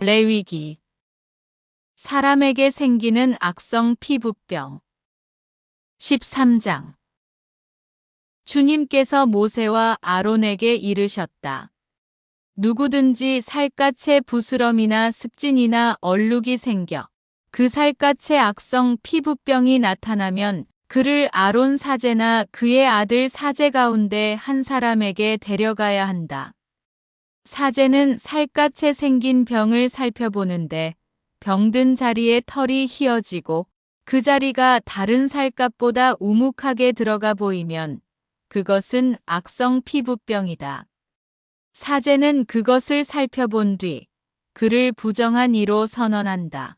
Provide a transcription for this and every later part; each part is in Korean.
레위기. 사람에게 생기는 악성 피부병. 13장. 주님께서 모세와 아론에게 이르셨다. 누구든지 살갗에 부스럼이나 습진이나 얼룩이 생겨 그 살갗에 악성 피부병이 나타나면 그를 아론 사제나 그의 아들 사제 가운데 한 사람에게 데려가야 한다. 사제는 살갗에 생긴 병을 살펴보는데 병든 자리에 털이 휘어지고 그 자리가 다른 살갗보다 우묵하게 들어가 보이면 그것은 악성 피부병이다. 사제는 그것을 살펴본 뒤 그를 부정한 이로 선언한다.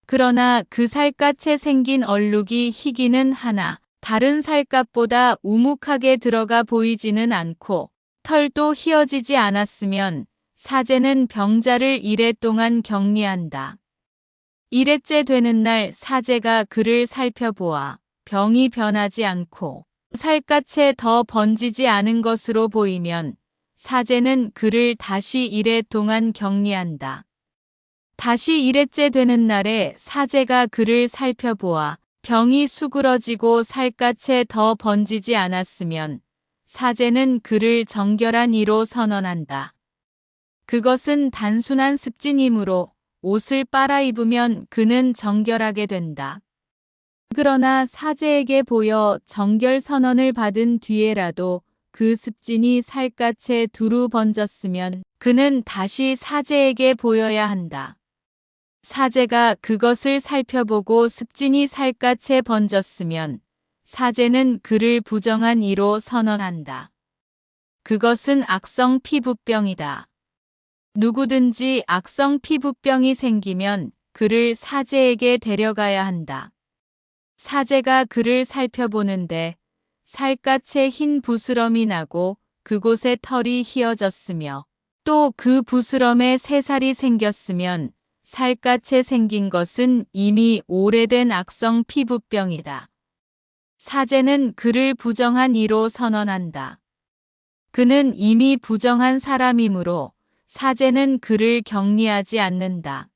그러나 그 살갗에 생긴 얼룩이 희기는 하나 다른 살갗보다 우묵하게 들어가 보이지는 않고 털도 휘어지지 않았으면 사제는 병자를 이레 동안 격리한다. 이레째 되는 날 사제가 그를 살펴보아 병이 변하지 않고 살갗에 더 번지지 않은 것으로 보이면 사제는 그를 다시 이레 동안 격리한다. 다시 이레째 되는 날에 사제가 그를 살펴보아 병이 수그러지고 살갗에 더 번지지 않았으면 사제는 그를 정결한 이로 선언한다. 그것은 단순한 습진이므로 옷을 빨아 입으면 그는 정결하게 된다. 그러나 사제에게 보여 정결 선언을 받은 뒤에라도 그 습진이 살갗에 두루 번졌으면 그는 다시 사제에게 보여야 한다. 사제가 그것을 살펴보고 습진이 살갗에 번졌으면 사제는 그를 부정한 이로 선언한다. 그것은 악성 피부병이다. 누구든지 악성 피부병이 생기면 그를 사제에게 데려가야 한다. 사제가 그를 살펴보는데 살갗에 흰 부스럼이 나고 그곳에 털이 휘어졌으며 또 그 부스럼에 새살이 생겼으면 살갗에 생긴 것은 이미 오래된 악성 피부병이다. 사제는 그를 부정한 이로 선언한다. 그는 이미 부정한 사람이므로 사제는 그를 격리하지 않는다.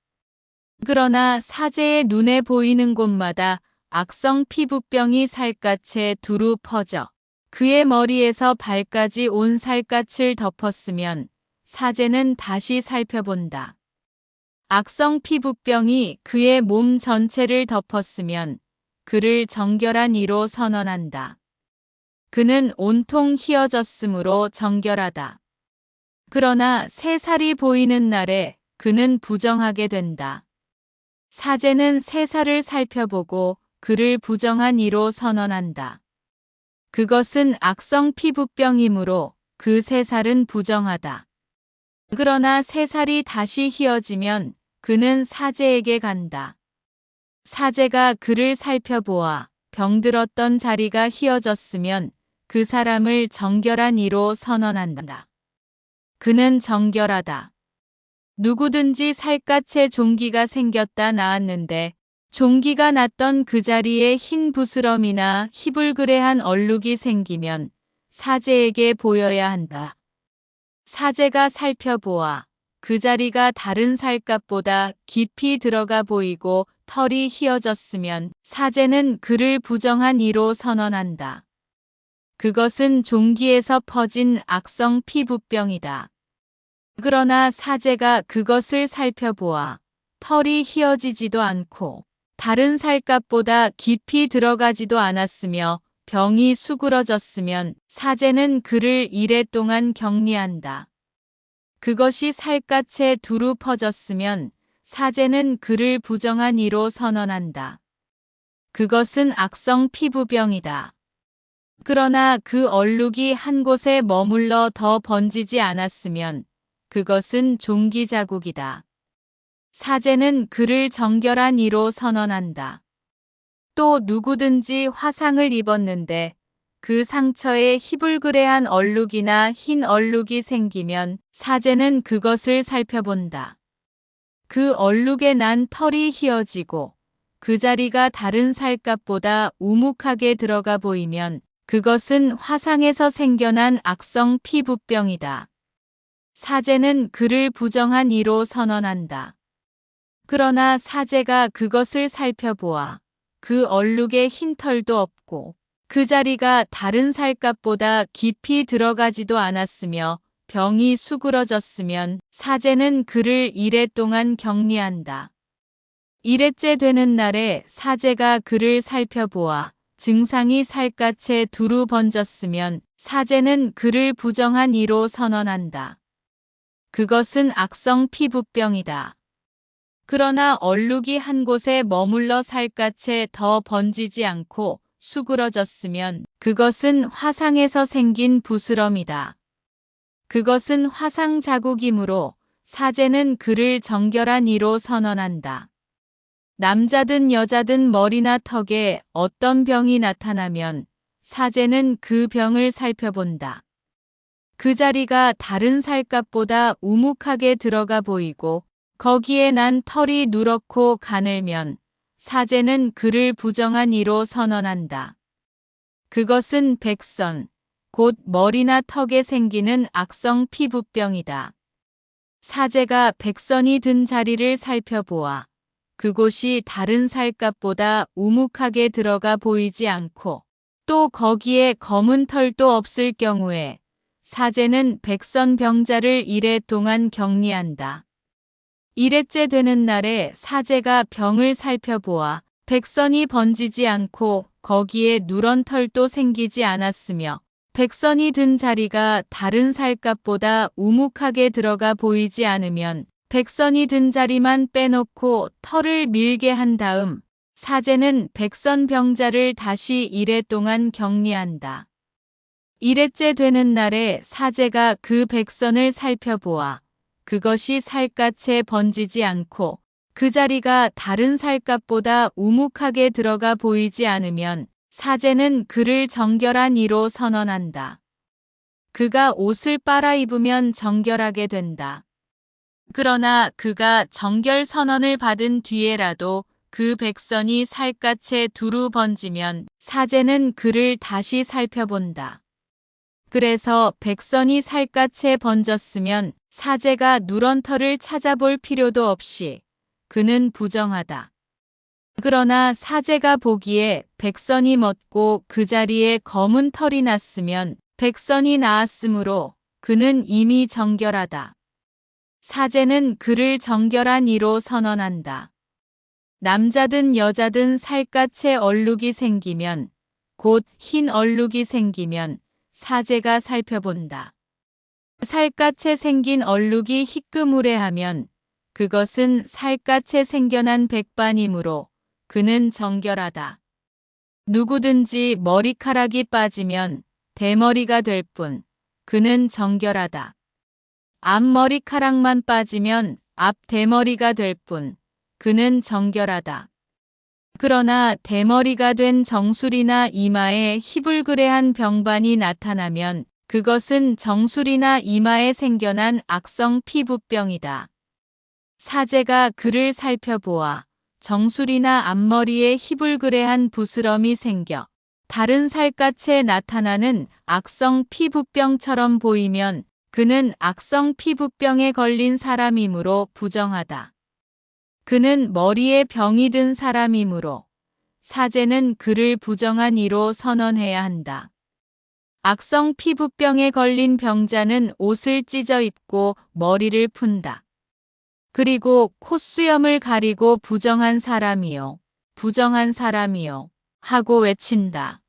그러나 사제의 눈에 보이는 곳마다 악성 피부병이 살갗에 두루 퍼져 그의 머리에서 발까지 온 살갗을 덮었으면 사제는 다시 살펴본다. 악성 피부병이 그의 몸 전체를 덮었으면 그를 정결한 이로 선언한다. 그는 온통 휘어졌으므로 정결하다. 그러나 새살이 보이는 날에 그는 부정하게 된다. 사제는 새살을 살펴보고 그를 부정한 이로 선언한다. 그것은 악성 피부병이므로 그 새살은 부정하다. 그러나 새살이 다시 휘어지면 그는 사제에게 간다. 사제가 그를 살펴보아 병들었던 자리가 휘어졌으면 그 사람을 정결한 이로 선언한다. 그는 정결하다. 누구든지 살갗에 종기가 생겼다 나았는데 종기가 났던 그 자리에 흰 부스럼이나 희불그레한 얼룩이 생기면 사제에게 보여야 한다. 사제가 살펴보아 그 자리가 다른 살갗보다 깊이 들어가 보이고 털이 휘어졌으면 사제는 그를 부정한 이로 선언한다. 그것은 종기에서 퍼진 악성 피부병이다. 그러나 사제가 그것을 살펴보아 털이 휘어지지도 않고 다른 살갗보다 깊이 들어가지도 않았으며 병이 수그러졌으면 사제는 그를 이레 동안 격리한다. 그것이 살갗에 두루 퍼졌으면 사제는 그를 부정한 이로 선언한다. 그것은 악성 피부병이다. 그러나 그 얼룩이 한 곳에 머물러 더 번지지 않았으면 그것은 종기 자국이다. 사제는 그를 정결한 이로 선언한다. 또 누구든지 화상을 입었는데 그 상처에 희불그레한 얼룩이나 흰 얼룩이 생기면 사제는 그것을 살펴본다. 그 얼룩에 난 털이 휘어지고 그 자리가 다른 살갗보다 우묵하게 들어가 보이면 그것은 화상에서 생겨난 악성 피부병이다. 사제는 그를 부정한 이로 선언한다. 그러나 사제가 그것을 살펴보아 그 얼룩에 흰 털도 없고 그 자리가 다른 살갗보다 깊이 들어가지도 않았으며 병이 수그러졌으면 사제는 그를 이레 동안 격리한다. 이레째 되는 날에 사제가 그를 살펴보아 증상이 살갗에 두루 번졌으면 사제는 그를 부정한 이로 선언한다. 그것은 악성 피부병이다. 그러나 얼룩이 한 곳에 머물러 살갗에 더 번지지 않고 수그러졌으면 그것은 화상에서 생긴 부스럼이다. 그것은 화상 자국이므로 사제는 그를 정결한 이로 선언한다. 남자든 여자든 머리나 턱에 어떤 병이 나타나면 사제는 그 병을 살펴본다. 그 자리가 다른 살갗보다 우묵하게 들어가 보이고 거기에 난 털이 누렇고 가늘면 사제는 그를 부정한 이로 선언한다. 그것은 백선, 곧 머리나 턱에 생기는 악성 피부병이다. 사제가 백선이 든 자리를 살펴보아 그곳이 다른 살갗보다 우묵하게 들어가 보이지 않고 또 거기에 검은 털도 없을 경우에 사제는 백선 병자를 이레 동안 격리한다. 이레째 되는 날에 사제가 병을 살펴보아 백선이 번지지 않고 거기에 누런 털도 생기지 않았으며 백선이 든 자리가 다른 살갗보다 우묵하게 들어가 보이지 않으면 백선이 든 자리만 빼놓고 털을 밀게 한 다음 사제는 백선 병자를 다시 이레 동안 격리한다. 이레째 되는 날에 사제가 그 백선을 살펴보아 그것이 살갗에 번지지 않고 그 자리가 다른 살갗보다 우묵하게 들어가 보이지 않으면 사제는 그를 정결한 이로 선언한다. 그가 옷을 빨아 입으면 정결하게 된다. 그러나 그가 정결 선언을 받은 뒤에라도 그 백선이 살갗에 두루 번지면 사제는 그를 다시 살펴본다. 그래서 백선이 살갗에 번졌으면 사제가 누런 털을 찾아볼 필요도 없이 그는 부정하다. 그러나 사제가 보기에 백선이 멎고 그 자리에 검은 털이 났으면 백선이 나았으므로 그는 이미 정결하다. 사제는 그를 정결한 이로 선언한다. 남자든 여자든 살갗에 얼룩이 생기면 곧 흰 얼룩이 생기면 사제가 살펴본다. 살갗에 생긴 얼룩이 희끄무레하면 그것은 살갗에 생겨난 백반이므로 그는 정결하다. 누구든지 머리카락이 빠지면 대머리가 될 뿐 그는 정결하다. 앞머리카락만 빠지면 앞대머리가 될 뿐 그는 정결하다. 그러나 대머리가 된 정수리나 이마에 희불그레한 병반이 나타나면 그것은 정수리나 이마에 생겨난 악성 피부병이다. 사제가 그를 살펴보아 정수리나 앞머리에 희불그레한 부스럼이 생겨 다른 살갗에 나타나는 악성 피부병처럼 보이면 그는 악성 피부병에 걸린 사람이므로 부정하다. 그는 머리에 병이 든 사람이므로 사제는 그를 부정한 이로 선언해야 한다. 악성 피부병에 걸린 병자는 옷을 찢어 입고 머리를 푼다. 그리고 콧수염을 가리고 부정한 사람이요, 부정한 사람이요 하고 외친다.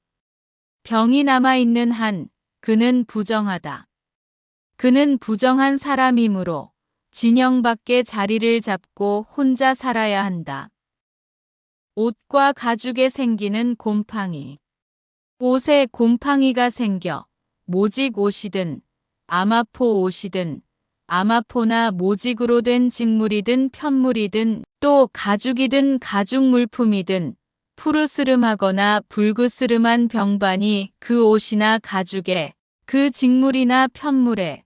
병이 남아있는 한 그는 부정하다. 그는 부정한 사람이므로 진영 밖에 자리를 잡고 혼자 살아야 한다. 옷과 가죽에 생기는 곰팡이. 옷에 곰팡이가 생겨 모직 옷이든 아마포 옷이든 아마포나 모직으로 된 직물이든 편물이든 또 가죽이든 가죽 물품이든 푸르스름하거나 붉으스름한 병반이 그 옷이나 가죽에 그 직물이나 편물에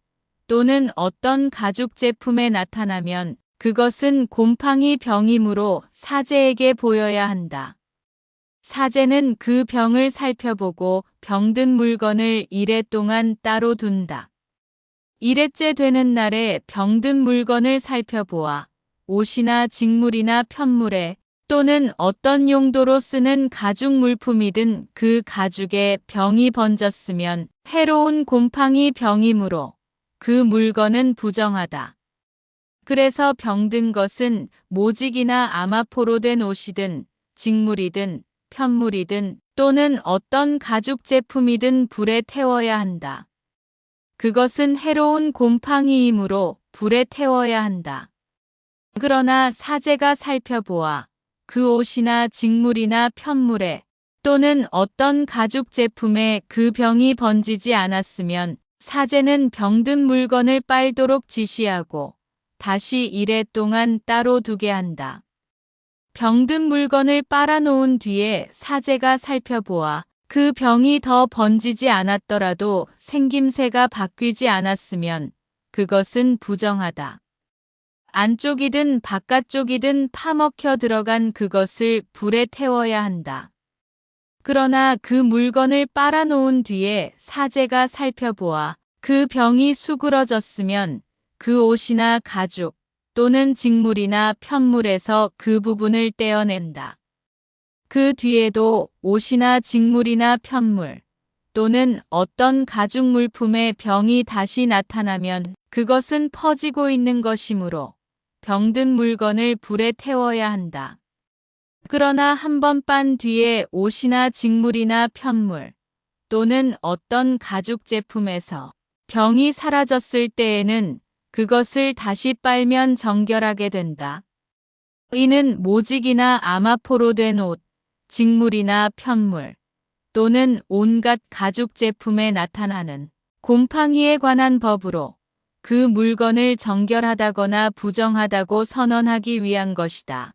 또는 어떤 가죽 제품에 나타나면 그것은 곰팡이 병이므로 사제에게 보여야 한다. 사제는 그 병을 살펴보고 병든 물건을 이레 동안 따로 둔다. 1회째 되는 날에 병든 물건을 살펴보아 옷이나 직물이나 편물에 또는 어떤 용도로 쓰는 가죽 물품이든 그 가죽에 병이 번졌으면 해로운 곰팡이 병이므로 그 물건은 부정하다. 그래서 병든 것은 모직이나 아마포로 된 옷이든 직물이든 편물이든 또는 어떤 가죽 제품이든 불에 태워야 한다. 그것은 해로운 곰팡이이므로 불에 태워야 한다. 그러나 사제가 살펴보아 그 옷이나 직물이나 편물에 또는 어떤 가죽 제품에 그 병이 번지지 않았으면 사제는 병든 물건을 빨도록 지시하고 다시 1회 동안 따로 두게 한다. 병든 물건을 빨아놓은 뒤에 사제가 살펴보아 그 병이 더 번지지 않았더라도 생김새가 바뀌지 않았으면 그것은 부정하다. 안쪽이든 바깥쪽이든 파먹혀 들어간 그것을 불에 태워야 한다. 그러나 그 물건을 빨아놓은 뒤에 사제가 살펴보아 그 병이 수그러졌으면 그 옷이나 가죽 또는 직물이나 편물에서 그 부분을 떼어낸다. 그 뒤에도 옷이나 직물이나 편물 또는 어떤 가죽 물품의 병이 다시 나타나면 그것은 퍼지고 있는 것이므로 병든 물건을 불에 태워야 한다. 그러나 한 번 빤 뒤에 옷이나 직물이나 편물 또는 어떤 가죽 제품에서 병이 사라졌을 때에는 그것을 다시 빨면 정결하게 된다. 이는 모직이나 아마포로 된 옷, 직물이나 편물 또는 온갖 가죽 제품에 나타나는 곰팡이에 관한 법으로 그 물건을 정결하다거나 부정하다고 선언하기 위한 것이다.